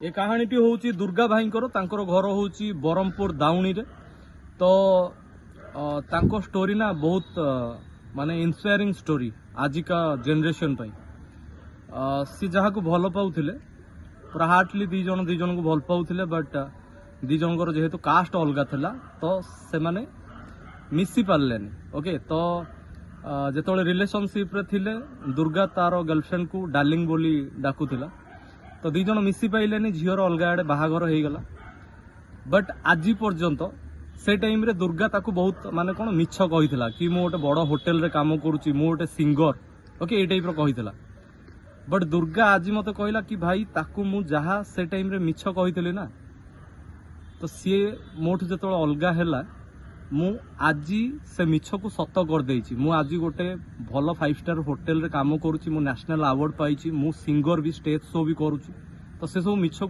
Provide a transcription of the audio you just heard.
ए कहानीटी हूँ दुर्गा भाई घर हूँ बरहमपुर दाउनी रे। तो तांको स्टोरी ना बहुत माने इंस्पायरिंग स्टोरी आजिका जेनरेशन सी जहाँ को भल पाउथिले पूरा हार्टली दी जन को भल पाउथिले बट दी जनकर जेहेतु कास्ट अलगा थिला तो से माने मिसी पारलेनी। ओके तो जेतोले रिलेशनशिप रे थिले दुर्गा तार गर्लफ्रेंड को डार्लिंग बोली डाकुथिला तो दी जन मिसी पाइलेनी झीर अलग आड़े बाहागर हो गला। बट आज पर्यंत से टाइम रे दुर्गा ताकू बहुत माने कौन मिछ कही कि मु गोटे बड़ होटेल रे काम करुच्ची मु गोटे सिंगर ओके ये टाइप कही। बट दुर्गा आज मत कहला कि भाई ताकू मु जहा से टाइम रे मिछ कही ना तो सी मोठ जो अलग है मु आज से मिछ को सत कर देछि। मु आज गोटे भल 5 स्टार होटेल रे काम करुच्ची मु नेशनल अवार्ड पाइछि मु सिंगर भी स्टेज शो भी करुच्ची तो से सब मिछ